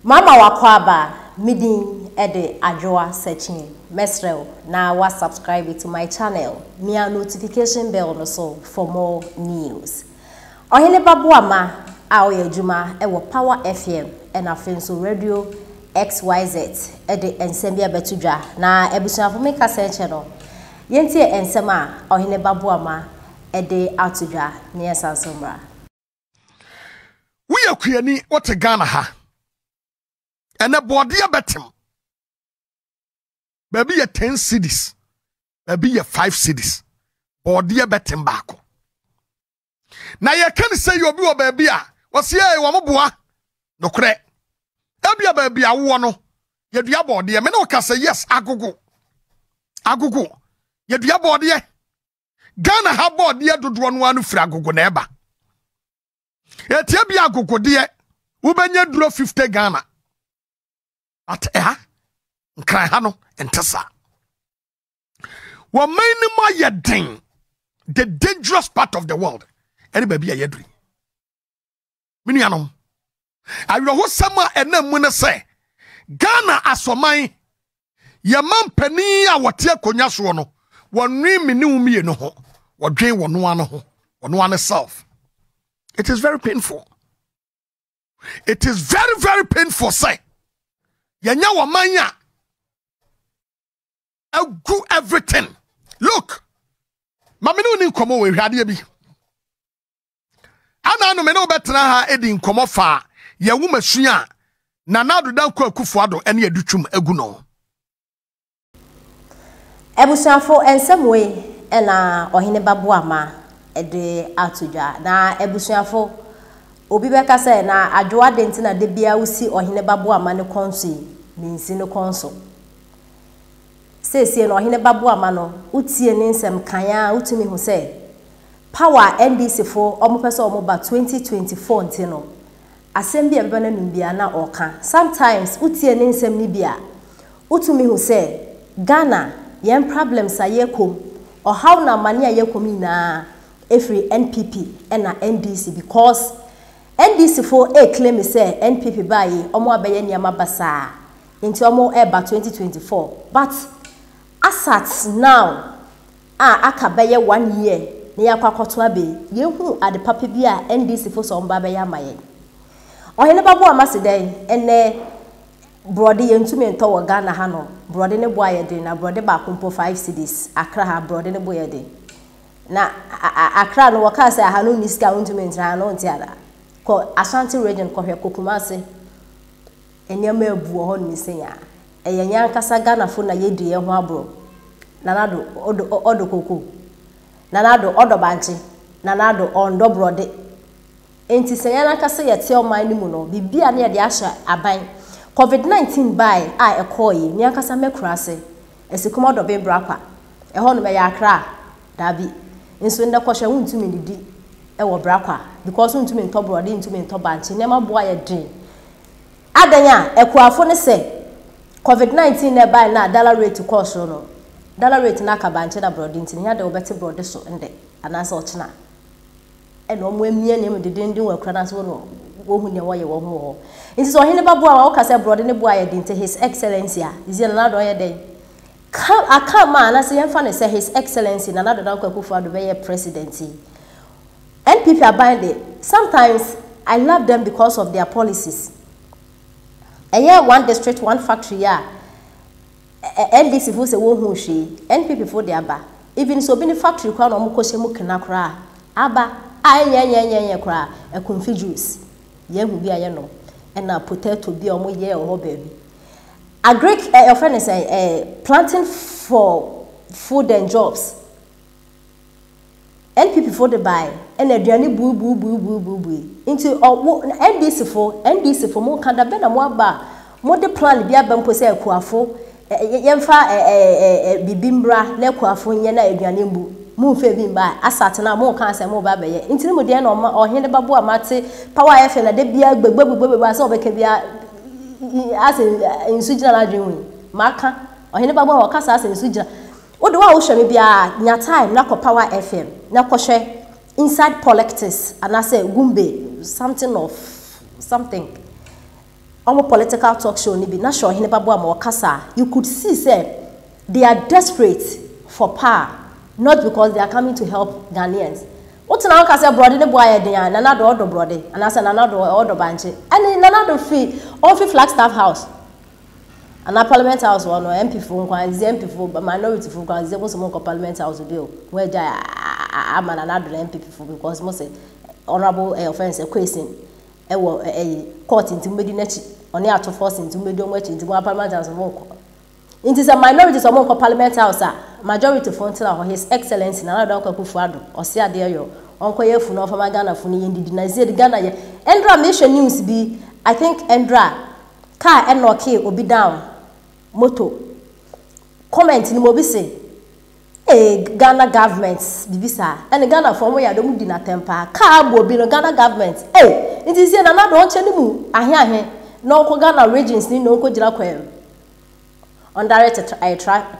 Mama wakwaba midin ede ajoa searching mesrel na wa subscribe to my channel mia notification bell no so for more news. Ohene babuama a oyejuma ewo Power FM and afenso radio XYZ ede ensembia betudwa na ebusuafo meka senche no yentie ensema ohene babuama ede atudwa ne sansomra. We akuyani what Ghana ha. And a body a betim. Baby a 10 cities. Baby a 5 cities. Body a betim bako. Now you can say you be a baby. What's here? Wamabua? No cre. Ebia baby a wano. You do your body. I mean, can say yes. Agugu. You do your body. Ghana have body to do one fragugu neba. Etebia agugu dear. Ubenya draw 50 Ghana. At Nkrahano and Tessa. What many my ding the dangerous part of the world. Any baby a yedri. Minianum. I will host summer and then when I say Ghana as for my Yaman penny what tear conyasuano. One name knew me no ho. What drain one self. It is very painful. It is very, very painful, say. Yanya wamanya do everything. Look, maminu ni nkomo we hwade bi. Ana no me no betra ha edi nkomo fa ye wumasua na nadu dan kwa Akufuado ene edutwum agu no. Ebusuafo ensemwe ena ohene babuama ede atudwa na ebusuafo obi beka say na adwoa denti na de bia usi ohene babuama ne konso minsi no konso sese no ohene babuama no utie ne nsem kanya utumi hu say Power NDC fo omopese omoba 2024 ntino asem bia beba na numbia na oka sometimes utie ne nsem ni bia utumi hu say Ghana yen problems ayekom or how na mani ayekom na every NPP and NDC because NDC for a claim say NPP bayi omo abeye niama basa into omo eba 2024 but as now aka beye 1 year na yakwakoto abe yehu ade papa bi a NDC for so mba beye amaye ohene babu amase den ene brody yentumi ento wo Ghana ha no brody ne boaye den na brody ba kompo 5 cities Accra ha brody ne boaye den na Accra no waka say ha no niska untumi ntra no ntiara ko Ashanti region ko hwe Kokumase enyama ebu ho nisenya eyenya nkasa Ghana fo na yedie ho abro nanado odo koko nanado odo banche nanado ondo brode enti senya na kasa yete o man ni mu no bibia na yede ahya aban COVID-19 by a ekoyi ni nkasa mekurase esikumo do be brakwa eho no me ya Accra dabi nso nda ko hwe untumi didi ewo brakwa because untumi nto brode untumi nto banche nema boa ye din adanya ekuafo ne se COVID-19 ne by na dollar rate course no dollar rate na ka banche na brode ntin ya de obeti brode so ende anasa ochina ene omo emie ne mededendin wakura na so no wohu ne woye wo ho nti so hene babu a wo ka se brode ne boa ye din te his excellency a izi na do ye den akama na se yemfa ne se his excellency na do dan kwa Akufuado be ye president NPP abide sometimes I love them because of their policies. And yeah, one district, one factory, yeah. NDC for say won't she NPP for the aba. Even so, being factory crown or mukoshe mukinakra. Aba, I cra a confuse. Ye will be a yano, and a potato be a more year or baby. A Greek offender say planting for food and jobs. NPP for the buy and a journey boo into NDC for more kind of better more bar more the plan be a bumpo say kuafo yemfa bibimbra le kuafo nyena aduane mbu mu fe bimba asat na mo kan say mo ba be ye intini mo de na o hene babu amate Power FM na de bia gbegbe so obeka bia as insujina na dwun maka o hene babu o kasa as insujina Odo wa wo hwe me bia nya time na ko Power FM na ko hwe inside politics and I say gumbe something almost political talk show ni bi na show hene babo am kasa, you could see say they are desperate for power, not because they are coming to help Ghanaians. What now can say brother the boy there, nana do order brother, and I say nana do order banche, and nana do free Flagstaff House. And our Parliament House one or MP for MP for minority for because there was some Parliament House bill where I'm another MP for because most honorable offence a question a court into Medinachi on the out of force into medium which into one Parliament House of work. It is a minority of more Parliament House, majority for His Excellency and another Uncle Kufuado or Sia Deo, Uncle Yefuno for my Ghana for the Ghana. Endra mission news be, I think Endra car and no key will be down. Moto comment ni mo bi say Ghana government bibisa and Ghana for where don't na temper car bo bi no Ghana government it is here na na don che ni mu ahe no ko Ghana regions ni no ko gira kwem on direct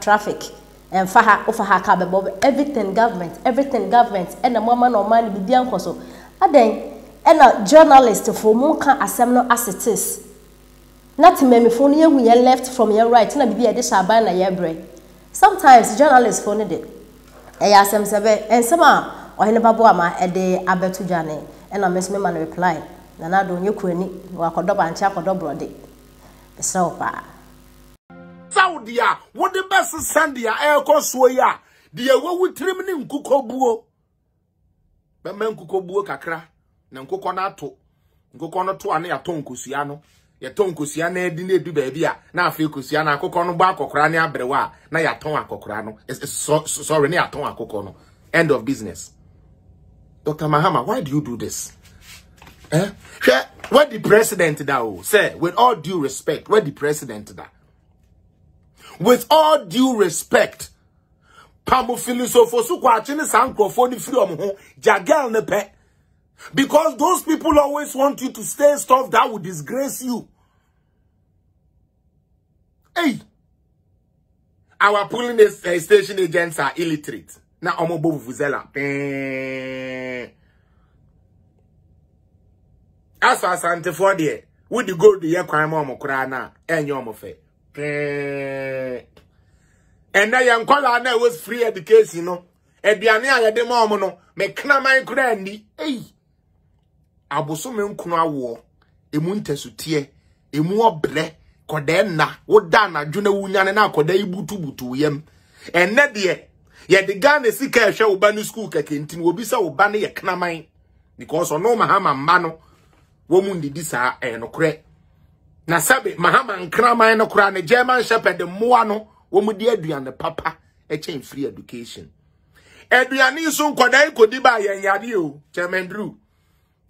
traffic and faha ka be everything government and the mama no man bi bian koso aden and a journalist for mo kan asem no as it is. Not me phone you left from your right, na bibi ede shaban na your brain. Sometimes journalists phone it. Asem sebe and sama ohene babo ama ede abetu jane and I miss me man reply. Na na do nyekweni wa kodoba anchi akodo brode. So pa. Saudia, what the best sandia air so ya. The wo trim ni nkuko buo. Be men nkuko buo kakra. Na nkuko na to. Nkuko no to ane aton kusia no. Ye ton kosia na edi na edu baabi a na afi kosia na akokọ no gba akokora ne abrewa na ya ton akokora no sorry na ya ton akokọ no end of business. Dr. Mahama, why do you do this? Where the president da o say with all due respect, where the president da? With all due respect, pamo philosopher so kwa chine sankrofo ni free ho jagal ne pe. Because those people always want you to say stuff that would disgrace you. Hey, our polling station agents are illiterate. Now, omobo vuvuzela. As for Sante for the would you go to your crime or mokrana and your mofe? And I am calling was free education, no. Ediania ya de mono, me knama grandi. Hey. Abosume nkunu awo emu ntesutie emu obre kode na woda na dwuna wunyane na kode ibutubutu yem enne de ye de Ghana sika ehwe oba ni school keke ntin obi sa oba ne ye knaman because ono mahama mma no wo mu ndidi sa nokre na sabe mahama nkraman no kra ne German shepherd moa no wo mu di aduane papa echen free education aduane so nkoda ikodi ba ye nyade o Chairman Drew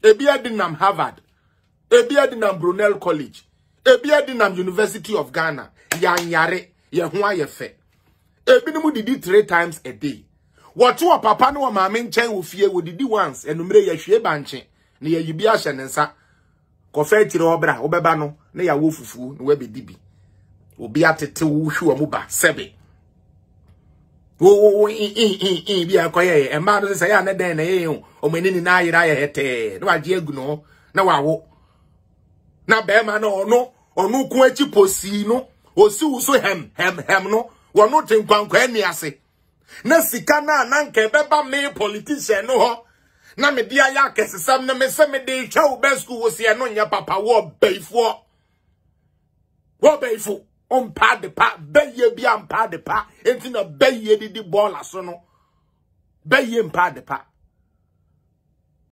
Ebi adinam Harvard, ebi adinam Brunel College, ebi adinam University of Ghana, yanyare, yehua yefe. Ebi numu didi 3 times a day. Watu wa papa no wa mame nchen ufie wo didi once, enumre yehwe banche, ni ye yibi ahye nensa. Kofe tire obra, obeba no, ne ya wo fufu, no webe dibi. Obi atete wo hwu omuba, sebe. Bi akoye e ma no se ya ne den na ye o omenini na ayira ye hete no agye egu no na wawo na be ma no onu ku achi posi no osi uso hem no wono tenkwankwa ani ase na sika na nke beba me politician no ho na me dia ya kesesam na me se me de twa ubesku wo se no nya papa wo beifo on pa de pa beye bi am pa de pa enti na beye di ball aso no beye mpa de pa